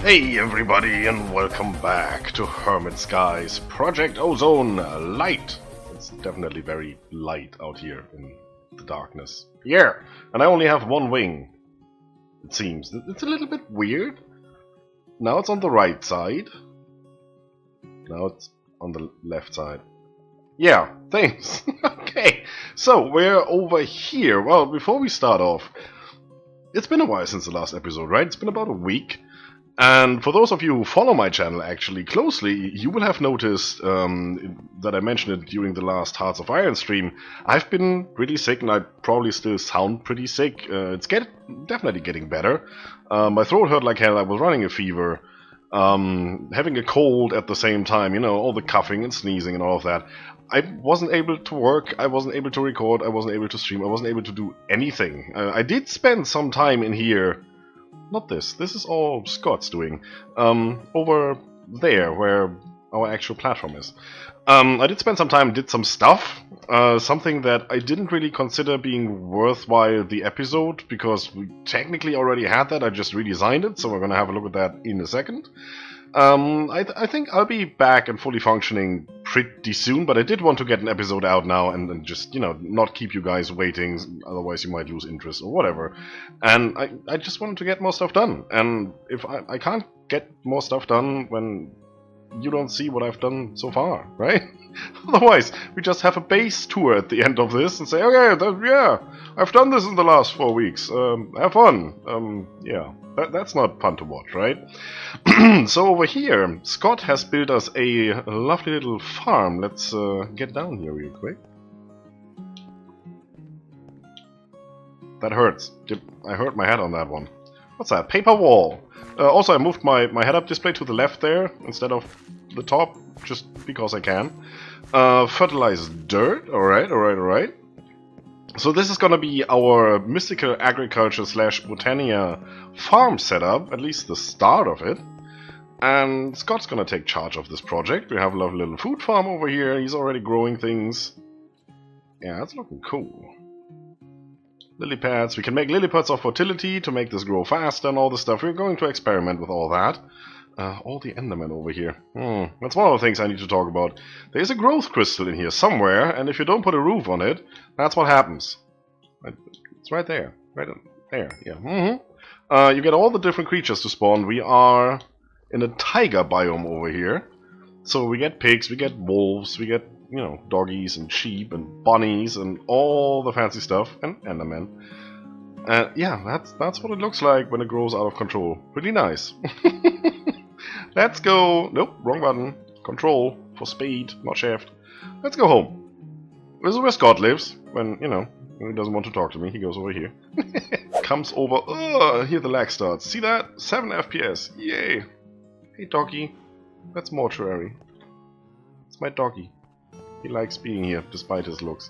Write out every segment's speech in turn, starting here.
Hey everybody, and welcome back to HermitSkies Project Ozone Lite. It's definitely very light out here in the darkness. Yeah, and I only have one wing, it seems. It's a little bit weird. Now it's on the right side. Now it's on the left side. Yeah, thanks. Okay, so we're over here. Well, before we start off, it's been a while since the last episode, right? It's been about a week. And for those of you who follow my channel actually closely, you will have noticed that I mentioned it during the last Hearts of Iron stream. I've been really sick, and I probably still sound pretty sick. It's definitely getting better. My throat hurt like hell. I was running a fever, having a cold at the same time. You know, all the coughing and sneezing and all of that. I wasn't able to work. I wasn't able to record. I wasn't able to stream. I wasn't able to do anything. I did spend some time in here. Not this. This is all Scott's doing. Over there, where our actual platform is. I did spend some time, did some stuff. Something that I didn't really consider being worthwhile the episode, because we technically already had that. I just redesigned it, so we're gonna have a look at that in a second. I think I'll be back and fully functioning pretty soon, but I did want to get an episode out now and just, you know, not keep you guys waiting, otherwise you might lose interest or whatever. And I just wanted to get more stuff done, and if I can't get more stuff done when you don't see what I've done so far, right? Otherwise, we just have a base tour at the end of this and say, okay, yeah, I've done this in the last 4 weeks, have fun, yeah. That's not fun to watch, right? So over here, Scott has built us a lovely little farm. Let's get down here real quick. That hurts. I hurt my head on that one. What's that? Paper wall. Also, I moved my head-up display to the left there instead of the top, just because I can. Fertilized dirt. Alright. So this is gonna be our mystical agriculture / Botania farm setup, at least the start of it. And Scott's gonna take charge of this project. We have a lovely little food farm over here. He's already growing things. Yeah, that's looking cool. Lily pads. We can make lily pads of fertility to make this grow faster and all this stuff. We're going to experiment with all that. All the Endermen over here. That's one of the things I need to talk about. There is a growth crystal in here somewhere, and if you don't put a roof on it, that's what happens. It's right there. Right there, yeah. You get all the different creatures to spawn. We are in a taiga biome over here. So we get pigs, we get wolves, we get, you know, doggies and sheep and bunnies and all the fancy stuff, and Endermen. Yeah, that's what it looks like when it grows out of control. Pretty nice. Let's go... Nope, wrong button. Control for speed, not shift. Let's go home. This is where Scott lives. When, you know, when he doesn't want to talk to me, he goes over here. Comes over... here the lag starts. See that? 7 FPS. Yay. Hey, doggy. That's mortuary. It's my doggy. He likes being here, despite his looks.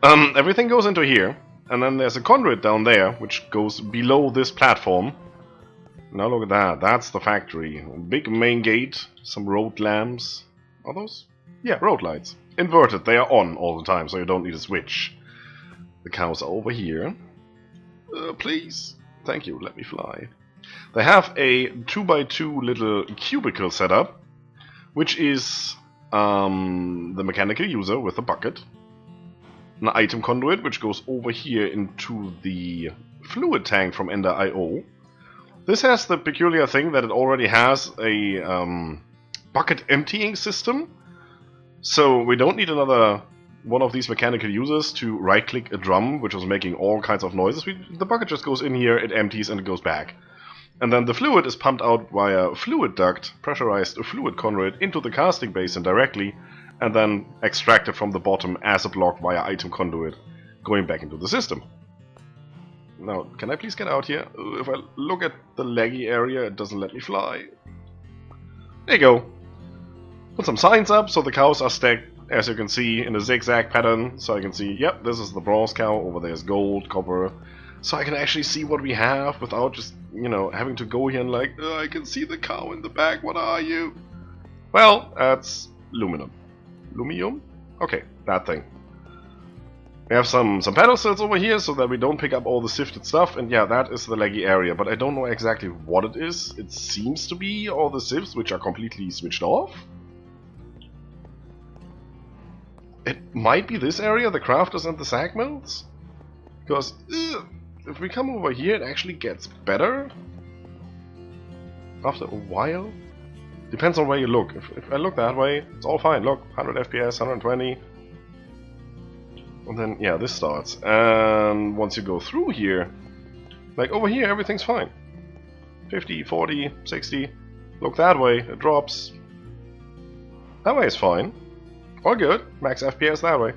Everything goes into here. And then there's a conduit down there, which goes below this platform. Now look at that, that's the factory. Big main gate, some road lamps. Are those? Yeah, road lights. Inverted, they are on all the time, so you don't need a switch. The cows are over here. Please. Thank you, let me fly. They have a 2x2 little cubicle setup, which is the mechanical user with a bucket. An item conduit, which goes over here into the fluid tank from Ender.io. This has the peculiar thing that it already has a bucket emptying system, so we don't need another one of these mechanical users to right-click a drum, which was making all kinds of noises. The bucket just goes in here, it empties, and it goes back. And then the fluid is pumped out via fluid duct, pressurized fluid conduit, into the casting basin directly, and then extracted from the bottom as a block via item conduit, going back into the system. Now, can I please get out here? If I look at the laggy area, it doesn't let me fly. There you go. Put some signs up, so the cows are stacked, as you can see, in a zigzag pattern. So I can see, yep, this is the bronze cow, over there is gold, copper. So I can actually see what we have without just, you know, having to go here and like, I can see the cow in the back, what are you? Well, that's aluminum. Lumium? Okay, that thing. We have some pedestals over here so that we don't pick up all the sifted stuff, and yeah, that is the laggy area, but I don't know exactly what it is. It seems to be all the sieves which are completely switched off. It might be this area, the crafters and the sag mills, because if we come over here it actually gets better after a while. Depends on where you look. If I look that way, it's all fine. Look, 100 FPS, 120. And then, yeah, this starts. And once you go through here, like over here, everything's fine. 50, 40, 60. Look that way, it drops. That way is fine. All good. Max FPS that way.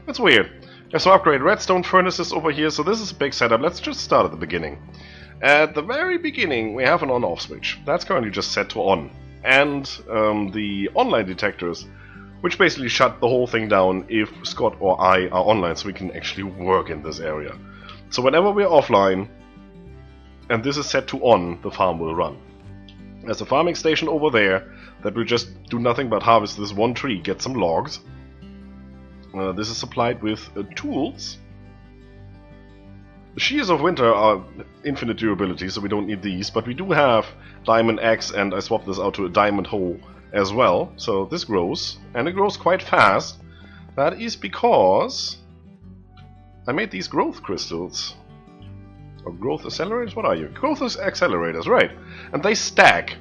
It's weird. So upgrade redstone furnaces over here. So this is a big setup. Let's just start at the beginning. At the very beginning, we have an on-off switch. That's currently just set to on. And the online detectors, which basically shut the whole thing down if Scott or I are online, so we can actually work in this area. So whenever we're offline, and this is set to on, the farm will run. There's a farming station over there that will just do nothing but harvest this one tree, get some logs. This is supplied with tools. The Shears of Winter are infinite durability, so we don't need these, but we do have Diamond Axe, and I swapped this out to a Diamond Hoe as well, so this grows, and it grows quite fast. That is because I made these growth crystals. Or growth accelerators? What are you? Growth accelerators, right. And they stack.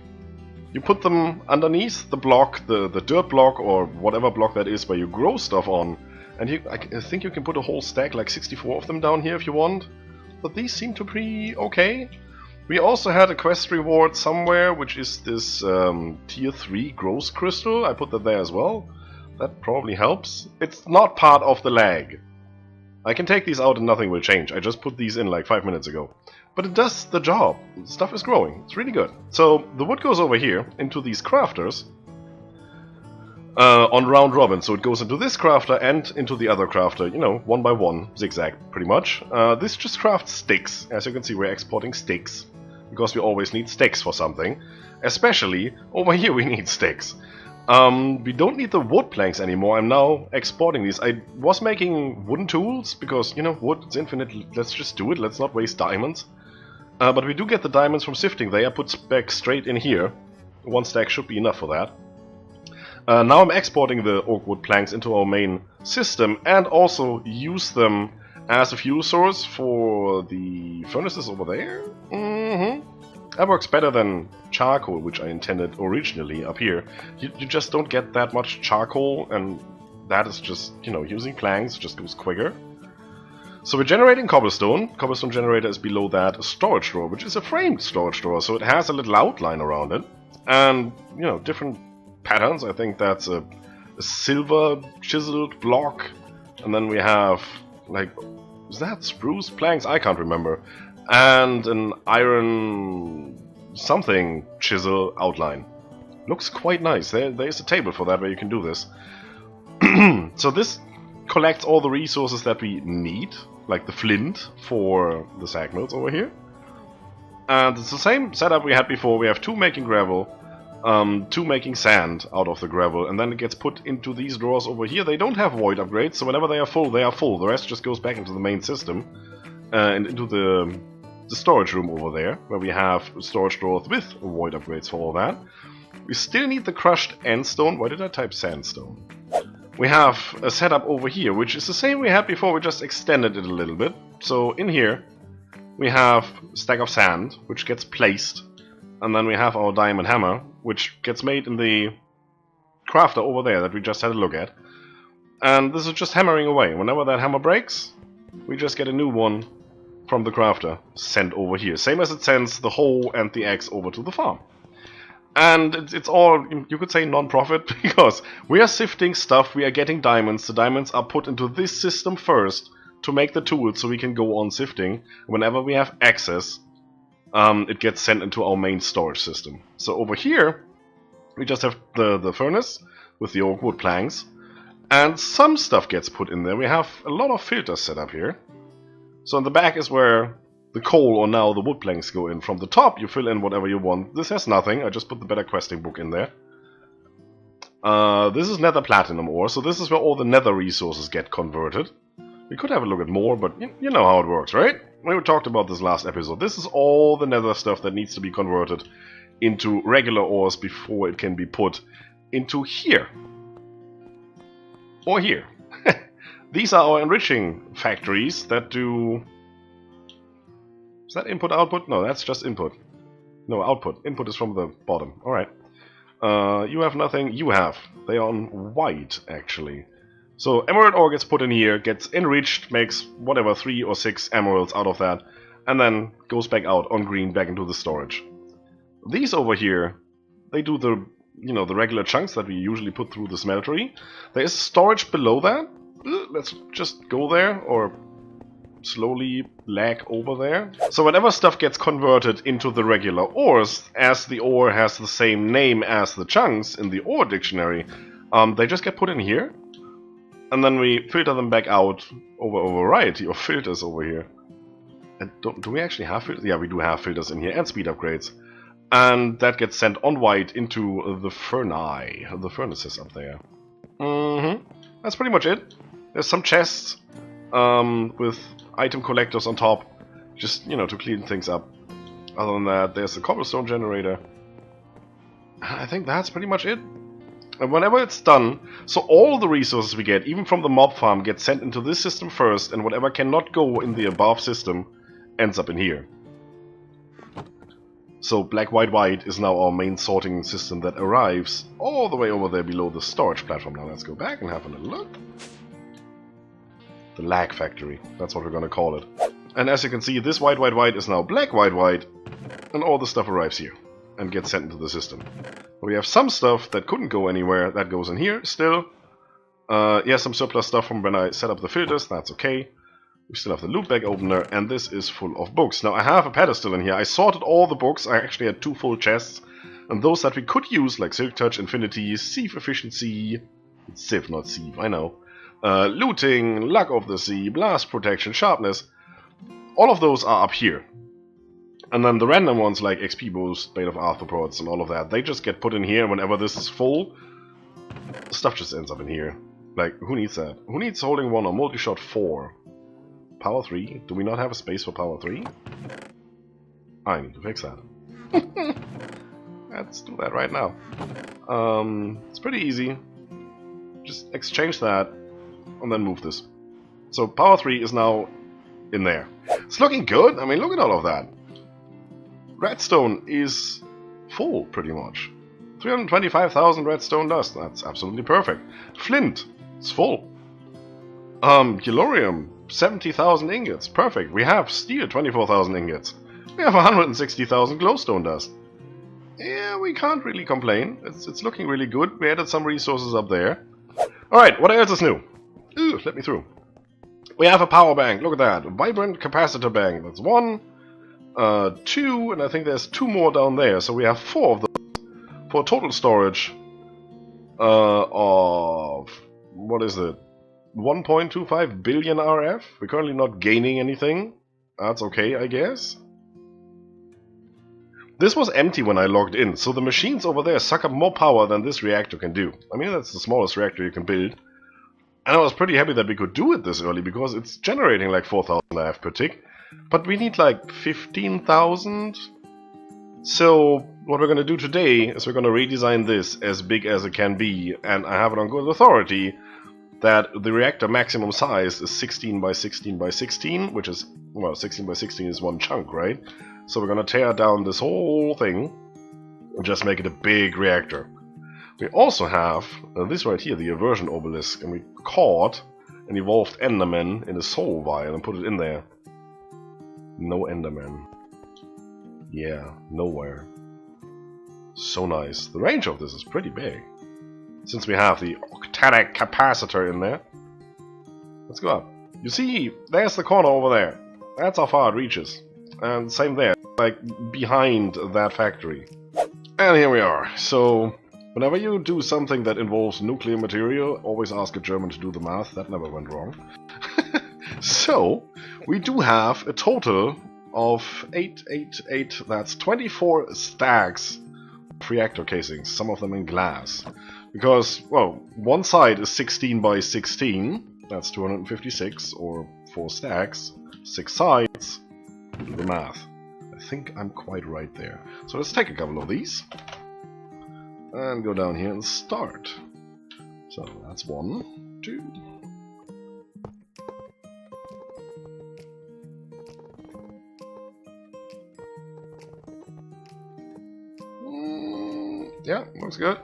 You put them underneath the block, the dirt block, or whatever block that is where you grow stuff on, and I think you can put a whole stack, like 64 of them down here if you want. But these seem to be okay. We also had a quest reward somewhere, which is this tier 3 growth crystal. I put that there as well. That probably helps. It's not part of the lag. I can take these out and nothing will change. I just put these in like 5 minutes ago. But it does the job. Stuff is growing. It's really good. So the wood goes over here into these crafters on round robin. So it goes into this crafter and into the other crafter, you know, one by one, zigzag pretty much. This just crafts sticks. As you can see, we're exporting sticks because we always need sticks for something. Especially over here we need sticks. We don't need the wood planks anymore. I'm now exporting these. I was making wooden tools because, you know, wood, it's infinite. Let's just do it. Let's not waste diamonds. But we do get the diamonds from sifting. They are put back straight in here. One stack should be enough for that. Now I'm exporting the oak wood planks into our main system and also use them as a fuel source for the furnaces over there. That works better than charcoal, which I intended originally up here. You just don't get that much charcoal, and that is just, you know, using planks just goes quicker. So we're generating cobblestone. Cobblestone generator is below that storage drawer, which is a framed storage drawer, so it has a little outline around it. And, you know, different patterns. I think that's a silver chiseled block. And then we have, like, is that spruce planks? I can't remember. And an iron something chisel outline. Looks quite nice. There's a table for that where you can do this. So this collects all the resources that we need, like the flint for the sag mills over here. And it's the same setup we had before. We have 2 making gravel, 2 making sand out of the gravel, and then it gets put into these drawers over here. They don't have void upgrades, so whenever they are full, they are full. The rest just goes back into the main system and into the storage room over there, where we have storage drawers with void upgrades for all that. We still need the crushed endstone. Why did I type sandstone? We have a setup over here, which is the same we had before, we just extended it a little bit. So in here, we have a stack of sand, which gets placed, and then we have our diamond hammer, which gets made in the crafter over there that we just had a look at. And this is just hammering away. Whenever that hammer breaks, we just get a new one from the crafter sent over here. Same as it sends the hoe and the axe over to the farm. And it's all, you could say, non-profit, because we are sifting stuff, we are getting diamonds. The diamonds are put into this system first to make the tools so we can go on sifting. Whenever we have access, it gets sent into our main storage system. So over here, we just have the furnace with the oak wood planks, and some stuff gets put in there. We have a lot of filters set up here. So in the back is where the coal, or now the wood planks, go in. From the top you fill in whatever you want. This has nothing, I just put the better questing book in there. This is nether platinum ore, so this is where all the nether resources get converted. We could have a look at more, but you know how it works, right? We talked about this last episode. This is all the nether stuff that needs to be converted into regular ores before it can be put into here. Or here. These are our enriching factories that do... Is that input, output? No, that's just input. No, output. Input is from the bottom. Alright. You have nothing. You have. They are on white, actually. So emerald ore gets put in here, gets enriched, makes whatever 3 or 6 emeralds out of that, and then goes back out on green, back into the storage. These over here, they do the, the regular chunks that we usually put through the smeltery. There is storage below that. Let's just go there, or slowly lag over there. So whatever stuff gets converted into the regular ores, as the ore has the same name as the chunks in the ore dictionary, they just get put in here. And then we filter them back out over a variety of filters over here. And do we actually have filters? Yeah, we do have filters in here, and speed upgrades. And that gets sent on white into the the furnaces up there. That's pretty much it. There's some chests with item collectors on top, just, to clean things up. Other than that, there's a cobblestone generator. I think that's pretty much it. And whenever it's done, so all the resources we get, even from the mob farm, get sent into this system first, and whatever cannot go in the above system ends up in here. So black, white, white is now our main sorting system that arrives all the way over there below the storage platform. Now let's go back and have a little look. The lag factory, that's what we're gonna call it. And as you can see, this white, white, white is now black, white, white, and all the stuff arrives here and gets sent into the system. We have some stuff that couldn't go anywhere, that goes in here still. Yeah, some surplus stuff from when I set up the filters, that's okay. We still have the loot bag opener, and this is full of books. Now I have a pedestal in here. I sorted all the books. I actually had 2 full chests, and those that we could use, like Silk Touch, Infinity, Sieve Efficiency, it's Civ, not Sieve, I know. Looting, Luck of the Sea, Blast Protection, Sharpness, all of those are up here. And then the random ones like XP Boost, Bane of Arthropods, and all of that, they just get put in here. Whenever this is full, stuff just ends up in here. Like, who needs that? Who needs holding 1 or multi-shot 4? Power 3? Do we not have a space for power 3? I need to fix that. Let's do that right now. It's pretty easy. Just exchange that, and then move this. So power 3 is now in there. It's looking good. I mean, look at all of that. Redstone is full, pretty much. 325,000 redstone dust. That's absolutely perfect. Flint is full. Yellorium, 70,000 ingots. Perfect. We have steel, 24,000 ingots. We have 160,000 glowstone dust. Yeah, we can't really complain. It's looking really good. We added some resources up there. Alright, what else is new? Ooh, let me through. We have a power bank. Look at that. A vibrant capacitor bank. That's 1. 2, and I think there's 2 more down there, so we have 4 of those for total storage of, what is it, 1.25 billion RF. We're currently not gaining anything. That's okay, I guess. This was empty when I logged in, so the machines over there suck up more power than this reactor can do. I mean, that's the smallest reactor you can build. And I was pretty happy that we could do it this early, because it's generating like 4,000 RF per tick. But we need like 15,000. So what we're going to do today is we're going to redesign this as big as it can be. And I have it on good authority that the reactor maximum size is 16 by 16 by 16, which is, well, 16 by 16 is 1 chunk, right? So we're going to tear down this whole thing and just make it a big reactor. We also have this right here, the Aversion Obelisk, and we caught an evolved Enderman in a soul vial and put it in there. No Enderman. Yeah, nowhere. So nice. The range of this is pretty big. Since we have the octadic capacitor in there. Let's go up. You see, there's the corner over there. That's how far it reaches. And same there, like behind that factory. And here we are. So, whenever you do something that involves nuclear material, always ask a German to do the math. That never went wrong. So, we do have a total of 888, that's 24 stacks of reactor casings, some of them in glass. Because, well, one side is 16 by 16, That's 256, or 4 stacks, 6 sides. Do the math. I think I'm quite right there. So let's take a couple of these and go down here and start. So that's 1, 2. Yeah, looks good.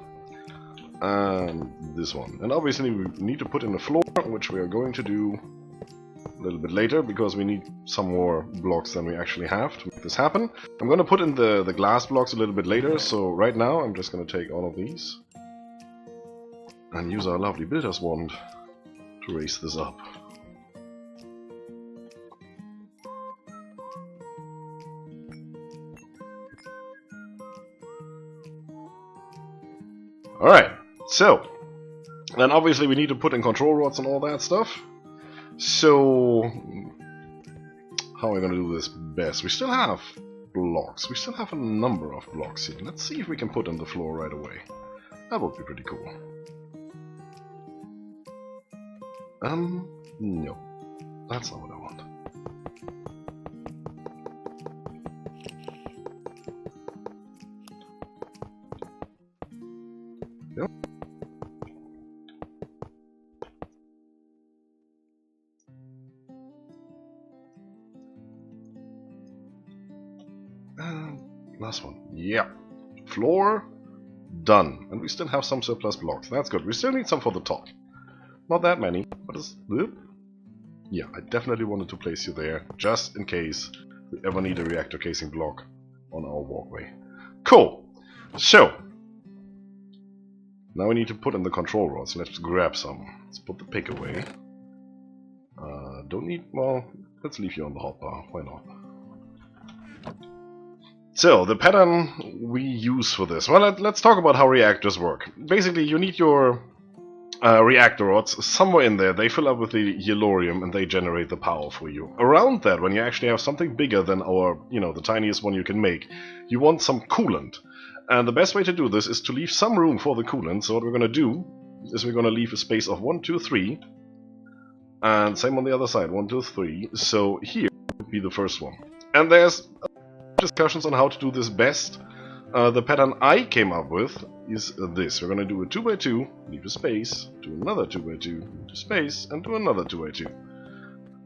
And this one. And obviously we need to put in a floor, which we are going to do a little bit later, because we need some more blocks than we actually have to make this happen. I'm going to put in the glass blocks a little bit later, so right now I'm just going to take all of these and use our lovely builder's wand to raise this up. Alright, so then obviously we need to put in control rods and all that stuff. So how are we going to do this best? We still have blocks. We still have a number of blocks here. Let's see if we can put in the floor right away. That would be pretty cool. No. That's not what I want. Yep. Last one. Yeah. Floor done. And we still have some surplus blocks. That's good. We still need some for the top. Not that many, but it's... Yeah, I definitely wanted to place you there, just in case we ever need a reactor casing block on our walkway. Cool! So, now we need to put in the control rods. Let's grab some. Let's put the pick away. Don't need... well, let's leave you on the hotbar. Why not? So, the pattern we use for this. Well, let's talk about how reactors work. Basically, you need your reactor rods somewhere in there. They fill up with the yellorium and they generate the power for you. Around that, when you actually have something bigger than our, the tiniest one you can make, you want some coolant. And the best way to do this is to leave some room for the coolant. So what we're going to do is we're going to leave a space of 1, 2, 3. And same on the other side, 1, 2, 3. So here would be the first one. And there's discussions on how to do this best. The pattern I came up with is this. We're going to do a 2x2, leave a space, do another 2x2, leave a space, and do another 2x2.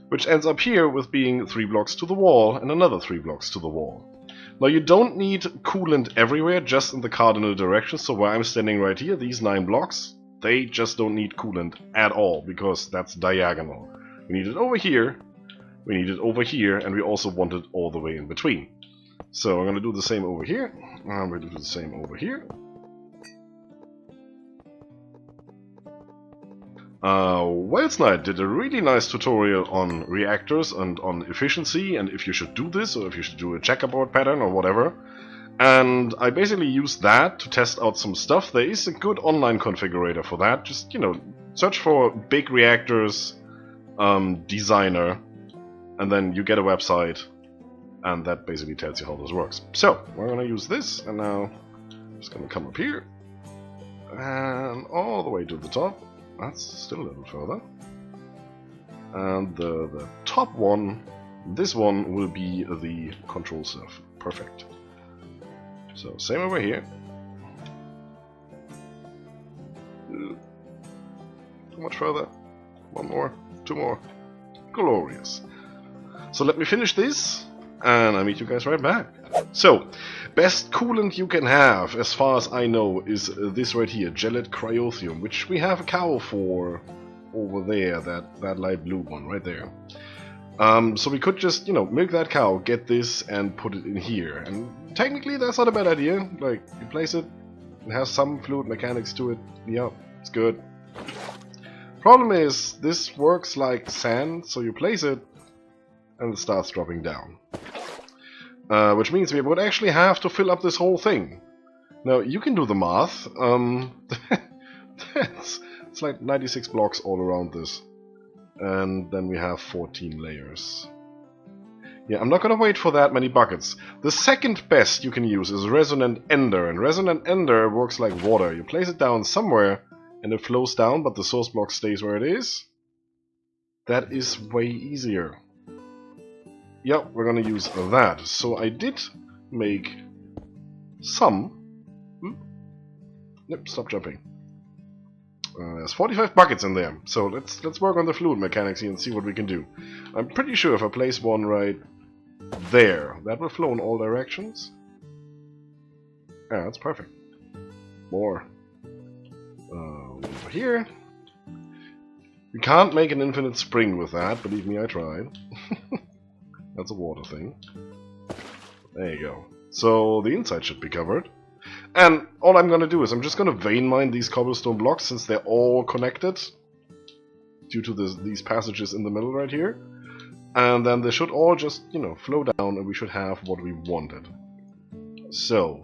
Which ends up here with being 3 blocks to the wall and another 3 blocks to the wall. Now you don't need coolant everywhere, just in the cardinal direction. So where I'm standing right here, these 9 blocks, they just don't need coolant at all, because that's diagonal. We need it over here, we need it over here, and we also want it all the way in between. So I'm going to do the same over here, and I'm going to do the same over here. Knight did a really nice tutorial on reactors and on efficiency, and if you should do this, or if you should do a checkerboard pattern or whatever. And I basically used that to test out some stuff. There is a good online configurator for that. Just, search for big reactors designer, and then you get a website. And that basically tells you how this works. So, we're going to use this, and now I'm just going to come up here, and all the way to the top. That's still a little further. And the top one, this one will be the control surf. Perfect. So, same over here. Too much further. 1 more, 2 more. Glorious. So let me finish this. And I'll meet you guys right back. So, best coolant you can have, as far as I know, is this right here, gelate cryothium, which we have a cow for over there, that light blue one right there. So we could just, milk that cow, get this, and put it in here. And technically that's not a bad idea. Like, you place it, it has some fluid mechanics to it. Yeah, it's good. Problem is, this works like sand, so you place it, and it starts dropping down. Which means we would actually have to fill up this whole thing. Now, you can do the math. It's like 96 blocks all around this. And then we have 14 layers. Yeah, I'm not gonna wait for that many buckets. The second best you can use is Resonant Ender. And Resonant Ender works like water. You place it down somewhere, and it flows down, but the source block stays where it is. That is way easier. Yep, we're gonna use that. So I did make some... Yep, stop jumping. There's 45 buckets in there, so let's work on the fluid mechanics here and see what we can do. I'm pretty sure if I place one right there, that will flow in all directions. Yeah, that's perfect. More. Over here. You can't make an infinite spring with that, believe me, I tried. That's a water thing. There you go. So the inside should be covered. And all I'm gonna do is I'm just gonna vein mine these cobblestone blocks since they're all connected due to these passages in the middle right here. And then they should all just, you know, flow down and we should have what we wanted. So,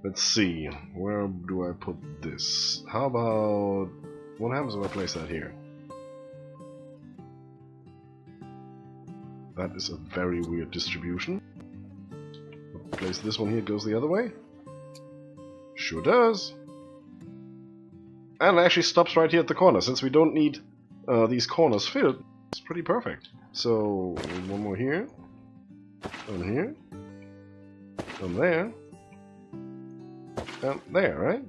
let's see. Where do I put this? How about... What happens if I place that here? That is a very weird distribution. Place this one here, it goes the other way. Sure does. And it actually stops right here at the corner. Since we don't need these corners filled, it's pretty perfect. So, one more here. And here. And there. And there, right?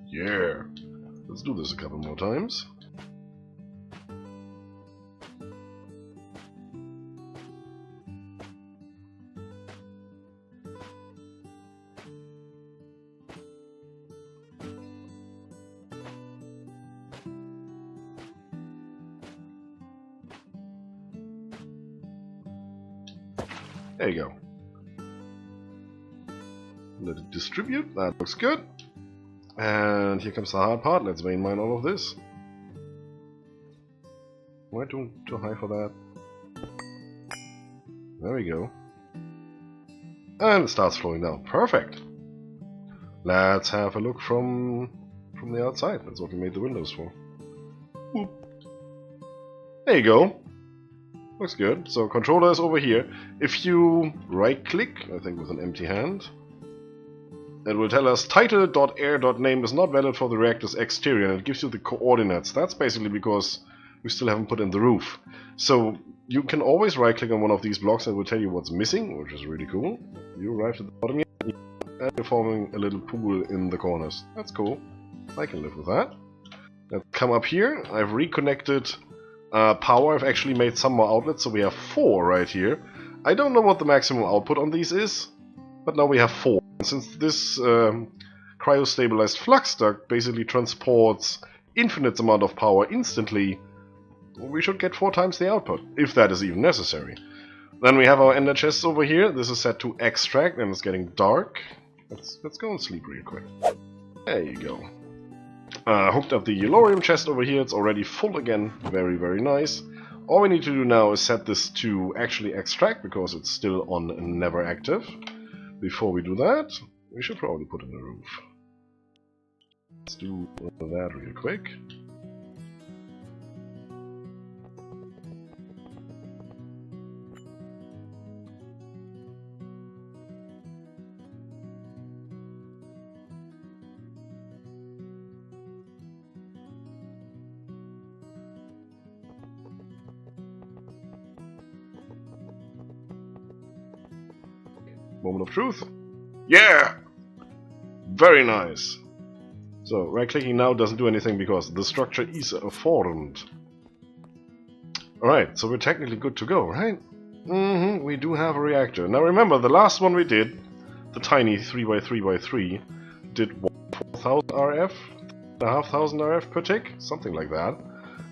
Yeah. Let's do this a couple more times. There you go. Let it distribute, that looks good. And here comes the hard part, let's vein mine all of this. Am I too high for that? There we go. And it starts flowing down, perfect! Let's have a look from the outside, that's what we made the windows for. Boop. There you go. Looks good. So controller is over here. If you right click, I think with an empty hand, it will tell us title.air.name is not valid for the reactor's exterior, and it gives you the coordinates. That's basically because we still haven't put in the roof. So you can always right click on one of these blocks and it will tell you what's missing, which is really cool. You arrived at the bottom here, and you're forming a little pool in the corners. That's cool. I can live with that. Let's come up here. I've reconnected power. I've actually made some more outlets, so we have 4 right here. I don't know what the maximum output on these is, but now we have 4. And since this cryostabilized flux duct basically transports infinite amount of power instantly, we should get 4 times the output, if that is even necessary. Then we have our ender chests over here. This is set to extract, and it's getting dark. Let's go and sleep real quick. There you go. Hooked up the Yellorium chest over here, it's already full again, very very nice. All we need to do now is set this to actually extract, because it's still on never active. Before we do that, we should probably put in the roof. Let's do that real quick. Moment of truth. Yeah! Very nice. So, right-clicking now doesn't do anything because the structure is formed. Alright, so we're technically good to go, right? We do have a reactor. Now remember, the last one we did, the tiny 3x3x3, did what, 4,000 RF? 5,500 RF per tick? Something like that.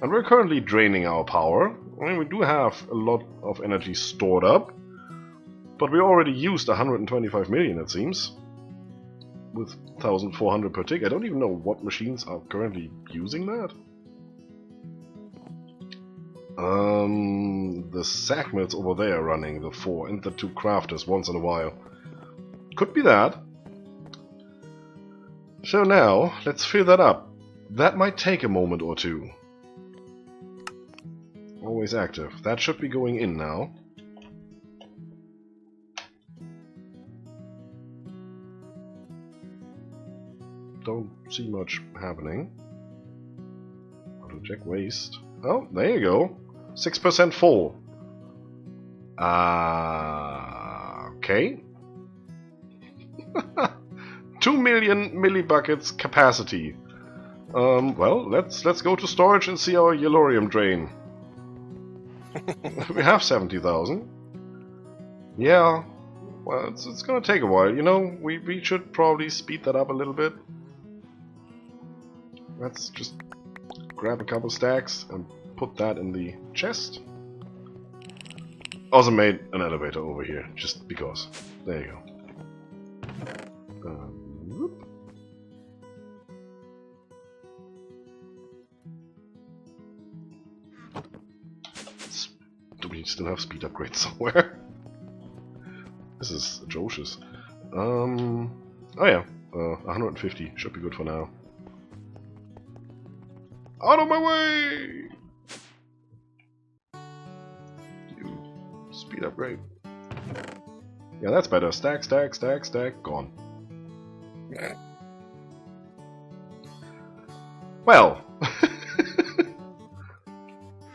And we're currently draining our power. I mean, we do have a lot of energy stored up. But we already used 125 million, it seems, with 1,400 per tick. I don't even know what machines are currently using that. The sack mills over there are running the 4 and the 2 crafters once in a while. Could be that. So now, let's fill that up. That might take a moment or two. Always active. That should be going in now. Don't see much happening. Auto check waste. Oh, there you go. 6% full. Okay. 2 million millibuckets capacity. Well, let's go to storage and see our Yellorium drain. We have 70,000. Yeah. Well, it's gonna take a while. You know, we should probably speed that up a little bit. Let's just grab a couple stacks and put that in the chest. Also made an elevator over here, just because. There you go. Whoop. Do we still have speed upgrades somewhere? This is atrocious. Oh yeah, 150 should be good for now. Out of my way! You speed upgrade. Yeah, that's better. Stack, stack, stack, stack. Gone. Well,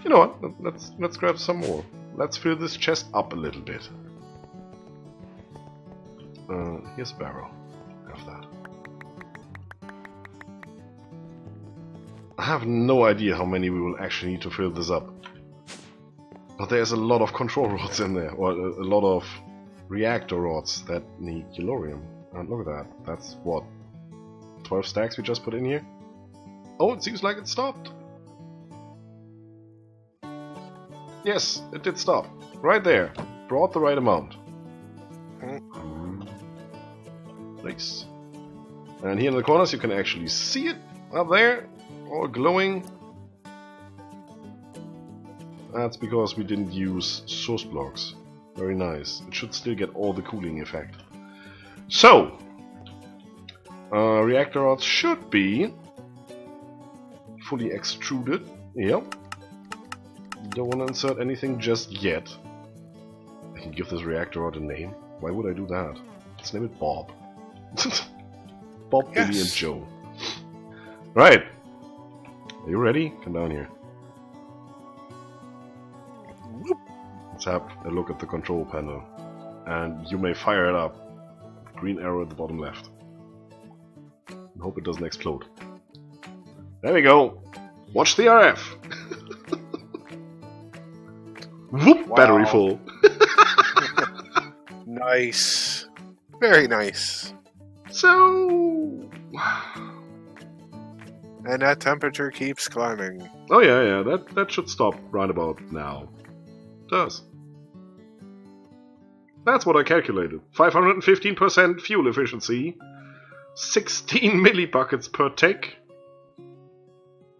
you know what? Let's grab some more. Let's fill this chest up a little bit. Here's a barrel. Have that. I have no idea how many we will actually need to fill this up. But there's a lot of control rods in there, or a lot of reactor rods that need Yellorium. And look at that. That's what? 12 stacks we just put in here? Oh, it seems like it stopped. Yes, it did stop. Right there. Brought the right amount. Nice. And here in the corners you can actually see it up there, all glowing. That's because we didn't use source blocks. Very nice. It should still get all the cooling effect. So, reactor rods should be fully extruded. Yep. Don't want to insert anything just yet. I can give this reactor rod a name. Why would I do that? Let's name it Bob. Bob, yes. Billy, and Joe. Right. Are you ready? Come down here. Let's have a look at the control panel. And you may fire it up. Green arrow at the bottom left. And hope it doesn't explode. There we go. Watch the RF. Whoop! Wow. Battery full. Nice. Very nice. So... And that temperature keeps climbing. Oh yeah, that should stop right about now. It does. That's what I calculated. 515% fuel efficiency, 16 millibuckets per tick,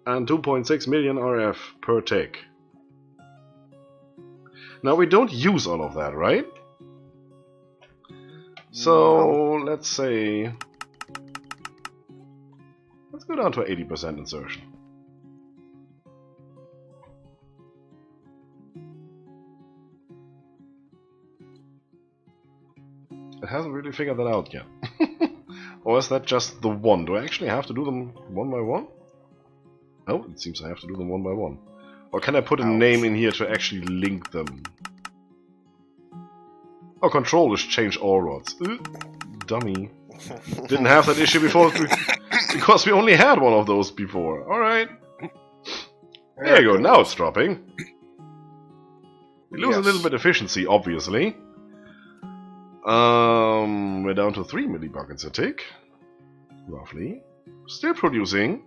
and 2.6 million RF per tick. Now we don't use all of that, right? So let's say, let's go down to 80% insertion. It hasn't really figured that out yet. Or is that just the one? Do I actually have to do them one by one? Oh, it seems I have to do them one by one. Or can I put a name in here to actually link them? Oh, controllers change all rods. Dummy. Didn't have that issue before because we only had one of those before. Alright. There you go, now it's dropping. We lose a little bit of efficiency, obviously. We're down to 3 millibuckets a tick. Roughly. Still producing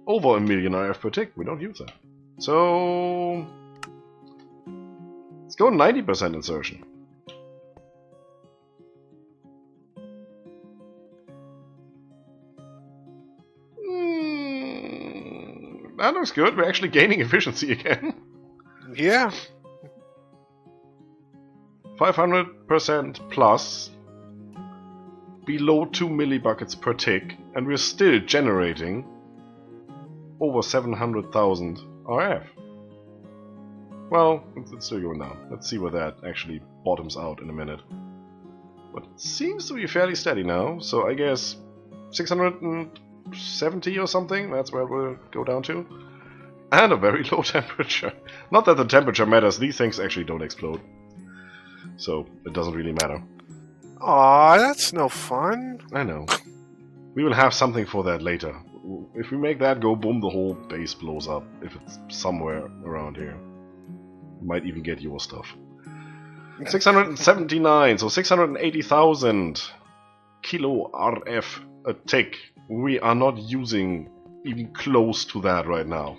over 1 million RF per tick. We don't use that. So... let's go 90% insertion. That looks good. We're actually gaining efficiency again. Yeah. 500% plus. Below 2 millibuckets per tick. And we're still generating over 700,000 RF. Well, it's still going down. Let's see where that actually bottoms out in a minute. But it seems to be fairly steady now. So I guess 670 or something, that's where we'll go down to. And a very low temperature. Not that the temperature matters, these things actually don't explode. So, it doesn't really matter. Aw, that's no fun. I know. We will have something for that later. If we make that go boom, the whole base blows up. If it's somewhere around here. Might even get your stuff. 679, so 680,000 kilo RF a tick. We are not using even close to that right now.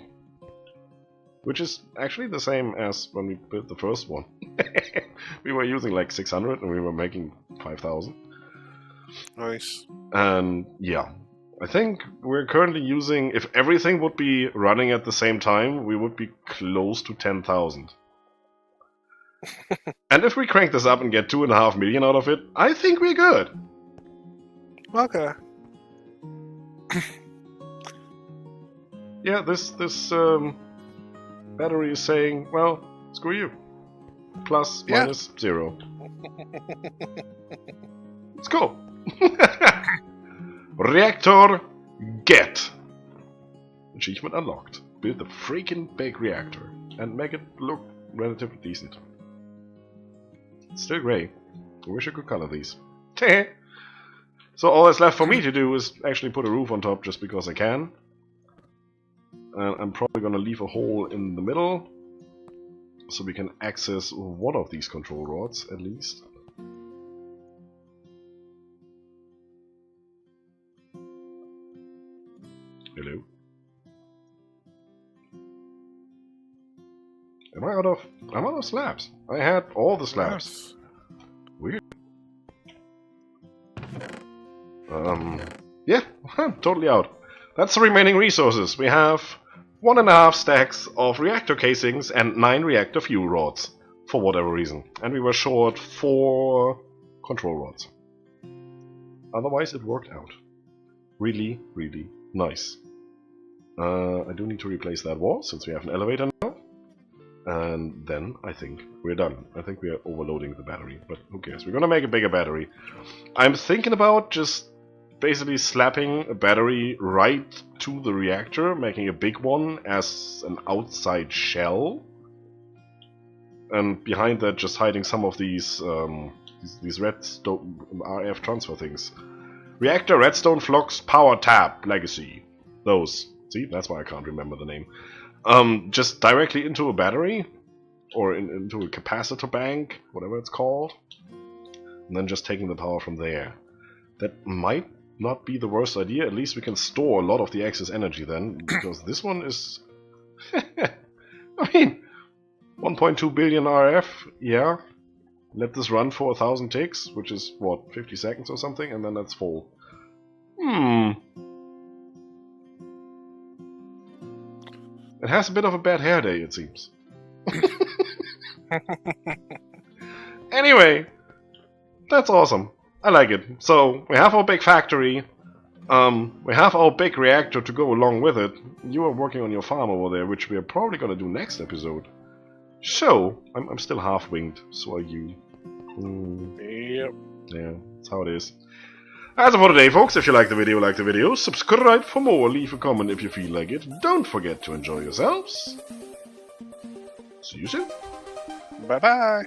Which is actually the same as when we built the first one. We were using like 600 and we were making 5,000. Nice. And yeah, I think we're currently using, if everything would be running at the same time, we would be close to 10,000. And if we crank this up and get 2.5 million out of it, I think we're good. Okay. Yeah, this battery is saying, well, screw you. Plus, minus, 0. Let's go. Reactor get. Achievement unlocked. Build the freaking big reactor and make it look relatively decent. It's still grey. I wish I could color these. So all that's left for me to do is actually put a roof on top just because I can. And I'm probably gonna leave a hole in the middle so we can access one of these control rods at least. Hello. I'm out of slabs. I had all the slabs. Weird. Yeah, I'm totally out. That's the remaining resources. We have 1.5 stacks of reactor casings and 9 reactor fuel rods, for whatever reason. And we were short 4 control rods. Otherwise it worked out. Really, really nice. I do need to replace that wall, since we have an elevator now. And then I think we're done. I think we are overloading the battery, but who cares? We're gonna make a bigger battery. I'm thinking about just basically slapping a battery right to the reactor, making a big one as an outside shell. And behind that just hiding some of these redstone RF transfer things. Reactor Redstone Flux Power Tap Legacy. Those. See, that's why I can't remember the name. Just directly into a battery, or into a capacitor bank, whatever it's called, and then just taking the power from there. That might not be the worst idea. At least we can store a lot of the excess energy then, because this one is... I mean, 1.2 billion RF, yeah. Let this run for 1,000 ticks, which is, what, 50 seconds or something, and then that's full. It has a bit of a bad hair day, it seems. Anyway, that's awesome. I like it. So, we have our big factory. We have our big reactor to go along with it. You are working on your farm over there, which we are probably gonna do next episode. So, I'm still half-winged, so are you. Yep. Yeah, that's how it is. As for today, folks, if you like the video, subscribe for more, leave a comment if you feel like it. Don't forget to enjoy yourselves. See you soon. Bye-bye.